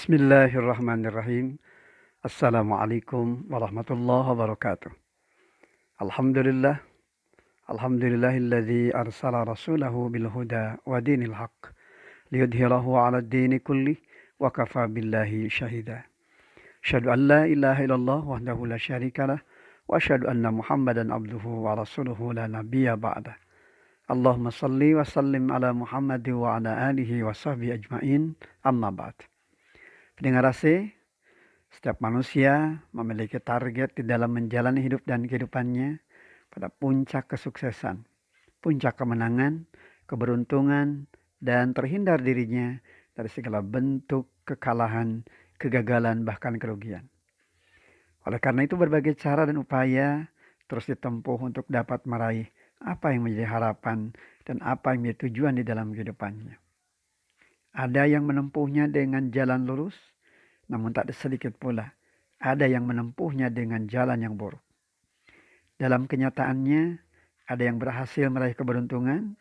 Bismillahirrahmanirrahim. Assalamualaikum warahmatullahi wabarakatuh. Alhamdulillah. Alhamdulillahilladzi arsala rasulahu bil huda wa dinil haqq liyudhhirahu 'alad dini kullih wa kafa billahi syahida. Asyhadu an la ilaha illallah wahdahu la syarikalah wa asyhadu anna Muhammadan abduhu wa rasuluhu la nabiyya ba'dah. Allahumma shalli wa sallim ala Muhammad wa ala alihi wa sahbihi ajmain. Amma ba'd. Pendengar AC, setiap manusia memiliki target di dalam menjalani hidup dan kehidupannya pada puncak kesuksesan, puncak kemenangan, keberuntungan, dan terhindar dirinya dari segala bentuk kekalahan, kegagalan, bahkan kerugian. Oleh karena itu berbagai cara dan upaya terus ditempuh untuk dapat meraih apa yang menjadi harapan dan apa yang menjadi tujuan di dalam kehidupannya. Ada yang menempuhnya dengan jalan lurus, namun tak sedikit pula ada yang menempuhnya dengan jalan yang buruk. Dalam kenyataannya, ada yang berhasil meraih keberuntungan,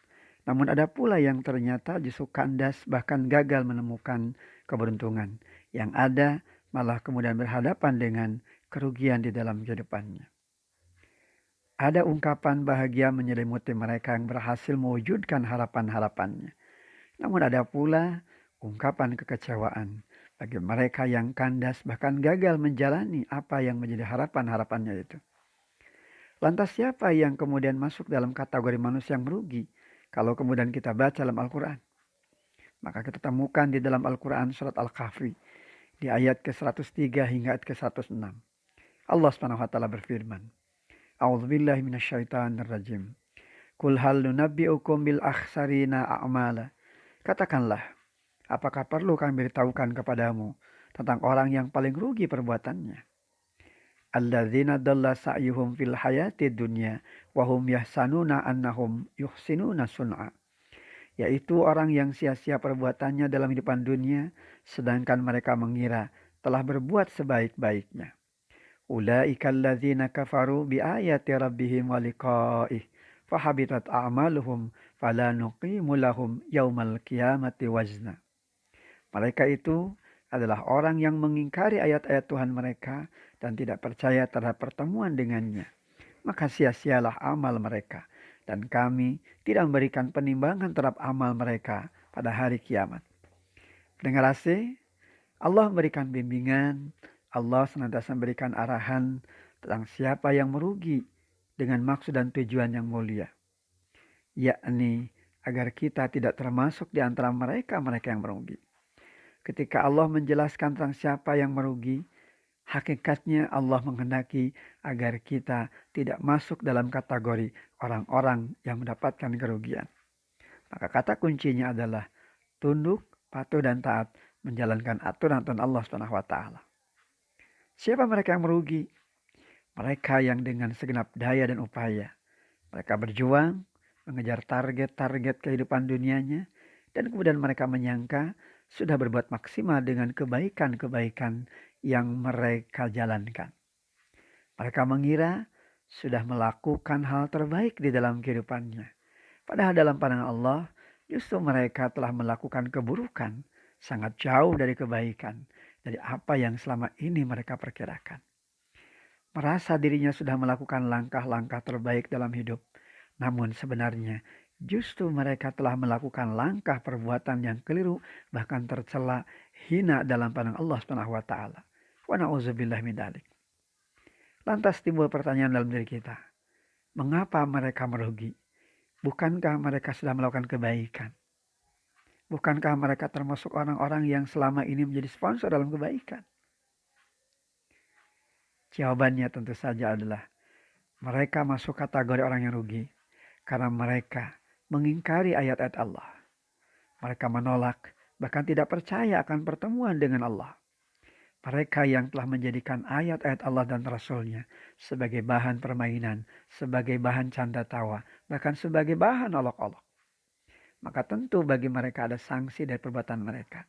namun ada pula yang ternyata justru kandas bahkan gagal menemukan keberuntungan. Yang ada malah kemudian berhadapan dengan kerugian di dalam kehidupannya. Ada ungkapan bahagia menyelimuti mereka yang berhasil mewujudkan harapan-harapannya. Namun ada pula ungkapan kekecewaan bagi mereka yang kandas bahkan gagal menjalani apa yang menjadi harapan-harapannya itu. Lantas siapa yang kemudian masuk dalam kategori manusia yang merugi kalau kemudian kita baca dalam Al-Quran? Maka kita temukan di dalam Al-Quran surat Al-Kahfi di ayat ke-103 hingga ayat ke-106. Allah SWT berfirman, A'udzubillahi minasyaitonirrajim. Qul hal nunabbi'ukum bil akhsarina a'mala. Katakanlah, apakah perlu kami beritahukan kepadamu tentang orang yang paling rugi perbuatannya? Alladzina dalla sa'yuhum fil hayati dunya wa hum yahsanuna annahum yuhsinuna sun'a. Yaitu orang yang sia-sia perbuatannya dalam kehidupan dunia sedangkan mereka mengira telah berbuat sebaik-baiknya. Ulaika alladzina kafaru bi ayati rabbihim wa liqa'ih fahabitat a'maluhum fala nuqimu lahum yaumal qiyamati wazna. Mereka itu adalah orang yang mengingkari ayat-ayat Tuhan mereka dan tidak percaya terhadap pertemuan dengannya. Maka sia-sialah amal mereka dan kami tidak memberikan penimbangan terhadap amal mereka pada hari kiamat. Pendengar AC, Allah memberikan bimbingan, Allah senantiasa memberikan arahan tentang siapa yang merugi dengan maksud dan tujuan yang mulia. Yakni agar kita tidak termasuk di antara mereka yang merugi. Ketika Allah menjelaskan tentang siapa yang merugi, hakikatnya Allah menghendaki agar kita tidak masuk dalam kategori orang-orang yang mendapatkan kerugian. Maka kata kuncinya adalah tunduk, patuh dan taat menjalankan aturan Allah SWT. Siapa mereka yang merugi? Mereka yang dengan segenap daya dan upaya mereka berjuang mengejar target-target kehidupan dunianya dan kemudian mereka menyangka sudah berbuat maksimal dengan kebaikan-kebaikan yang mereka jalankan. Mereka mengira sudah melakukan hal terbaik di dalam kehidupannya. Padahal dalam pandangan Allah justru mereka telah melakukan keburukan sangat jauh dari kebaikan, dari apa yang selama ini mereka perkirakan. Merasa dirinya sudah melakukan langkah-langkah terbaik dalam hidup. Namun sebenarnya justru mereka telah melakukan langkah perbuatan yang keliru, bahkan tercela, hina dalam pandang Allah SWT. Wa na'udzubillah min dzalik. Lantas timbul pertanyaan dalam diri kita. Mengapa mereka merugi? Bukankah mereka sudah melakukan kebaikan? Bukankah mereka termasuk orang-orang yang selama ini menjadi sponsor dalam kebaikan? Jawabannya tentu saja adalah mereka masuk kategori orang yang rugi karena mereka mengingkari ayat-ayat Allah. Mereka menolak, bahkan tidak percaya akan pertemuan dengan Allah. Mereka yang telah menjadikan ayat-ayat Allah dan Rasul-Nya sebagai bahan permainan, sebagai bahan canda tawa, bahkan sebagai bahan olok-olok. Maka tentu bagi mereka ada sanksi dari perbuatan mereka.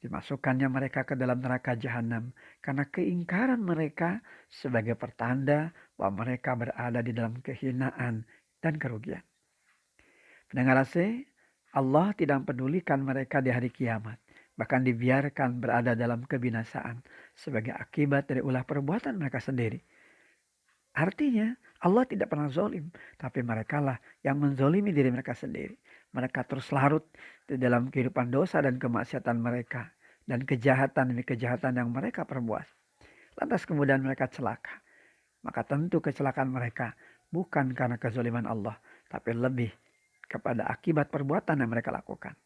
Dimasukkannya mereka ke dalam neraka jahanam karena keingkaran mereka sebagai pertanda bahwa mereka berada di dalam kehinaan dan kerugian. Pendengar AC, Allah tidak mempedulikan mereka di hari kiamat. bahkan dibiarkan berada dalam kebinasaan sebagai akibat dari ulah perbuatan mereka sendiri. Artinya Allah tidak pernah zolim, tapi merekalah yang menzolimi diri mereka sendiri. Mereka terus larut di dalam kehidupan dosa dan kemaksiatan mereka dan kejahatan demi kejahatan yang mereka perbuat. Lantas kemudian mereka celaka. Maka tentu kecelakaan mereka bukan karena kezaliman Allah, tapi lebih kepada akibat perbuatan yang mereka lakukan.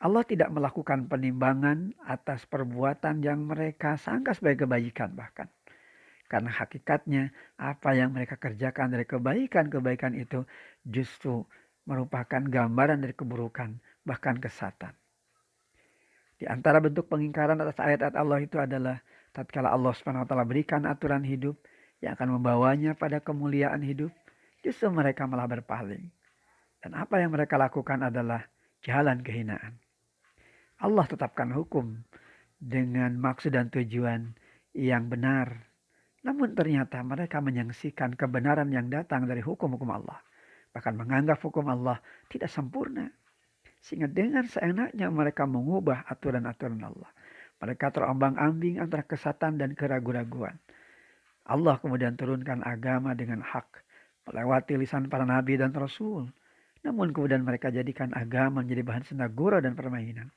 Allah tidak melakukan penimbangan atas perbuatan yang mereka sangka sebagai kebaikan bahkan. Karena hakikatnya apa yang mereka kerjakan dari kebaikan-kebaikan itu justru merupakan gambaran dari keburukan, bahkan kesatan. Di antara bentuk pengingkaran atas ayat-ayat Allah itu adalah tatkala Allah SWT berikan aturan hidup yang akan membawanya pada kemuliaan hidup, justru mereka malah berpaling. Dan apa yang mereka lakukan adalah jalan kehinaan. Allah tetapkan hukum dengan maksud dan tujuan yang benar. Namun ternyata mereka menyaksikan kebenaran yang datang dari hukum-hukum Allah. Bahkan menganggap hukum Allah tidak sempurna. Sehingga dengan seenaknya mereka mengubah aturan-aturan Allah. Mereka terombang-ambing antara kesatan dan keraguan-raguan. Allah kemudian turunkan agama dengan hak. Melewati lisan para nabi dan rasul. Namun kemudian mereka jadikan agama menjadi bahan senda gurau dan permainan.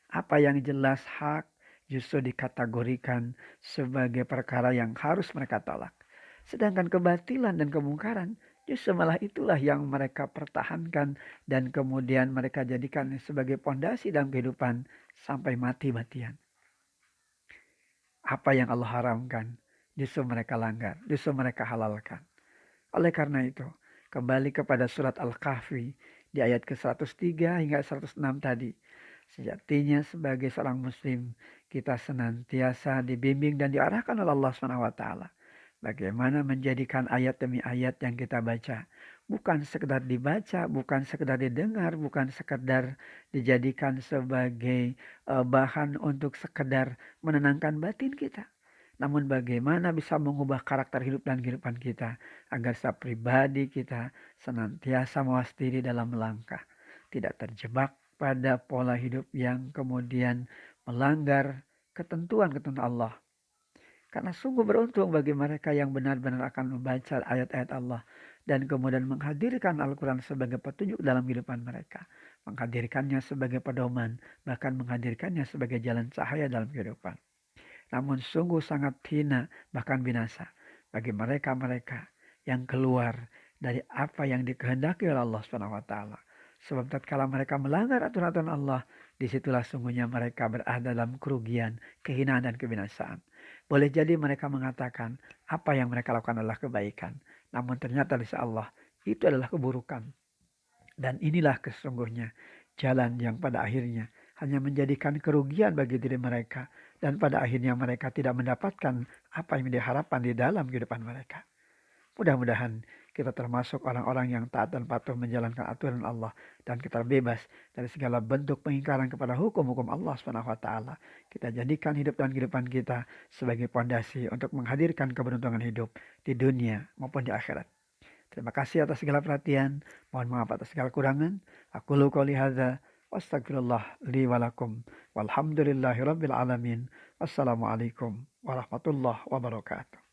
Apa yang jelas hak justru dikategorikan sebagai perkara yang harus mereka tolak. Sedangkan kebatilan dan kemungkaran justru malah itulah yang mereka pertahankan dan kemudian mereka jadikan sebagai pondasi dalam kehidupan sampai mati-matian. Apa yang Allah haramkan justru mereka langgar, justru mereka halalkan. Oleh karena itu, kembali kepada surat Al-Kahfi di ayat ke-103 hingga 106 tadi. Sejatinya sebagai seorang muslim, kita senantiasa dibimbing dan diarahkan oleh Allah SWT. Bagaimana menjadikan ayat demi ayat yang kita baca. Bukan sekedar dibaca, bukan sekedar didengar, bukan sekedar dijadikan sebagai bahan untuk sekedar menenangkan batin kita. Namun bagaimana bisa mengubah karakter hidup dan kehidupan kita. Agar secara pribadi kita senantiasa mawas diri dalam melangkah. Tidak terjebak pada pola hidup yang kemudian melanggar ketentuan-ketentuan Allah. Karena sungguh beruntung bagi mereka yang benar-benar akan membaca ayat-ayat Allah dan kemudian menghadirkan Al-Quran sebagai petunjuk dalam kehidupan mereka. Menghadirkannya sebagai pedoman, bahkan menghadirkannya sebagai jalan cahaya dalam kehidupan. Namun sungguh sangat hina, bahkan binasa bagi mereka-mereka yang keluar dari apa yang dikehendaki oleh Allah SWT. Sebab tatkala mereka melanggar aturan-aturan Allah, disitulah sungguhnya mereka berada dalam kerugian, kehinaan dan kebinasaan. Boleh jadi mereka mengatakan apa yang mereka lakukan adalah kebaikan. Namun ternyata di sisi Allah itu adalah keburukan. Dan inilah sesungguhnya jalan yang pada akhirnya hanya menjadikan kerugian bagi diri mereka. Dan pada akhirnya mereka tidak mendapatkan apa yang diharapkan di dalam kehidupan mereka. Mudah-mudahan kita termasuk orang-orang yang taat dan patuh menjalankan aturan Allah. Dan kita bebas dari segala bentuk pengingkaran kepada hukum-hukum Allah SWT. Kita jadikan hidup dan kehidupan kita sebagai pondasi untuk menghadirkan keberuntungan hidup di dunia maupun di akhirat. Terima kasih atas segala perhatian. Mohon maaf atas segala kurangan. Aku qouli hadza wa astagfirullah li wa lakum. Walhamdulillahirabbil alamin. Wassalamualaikum warahmatullahi wabarakatuh.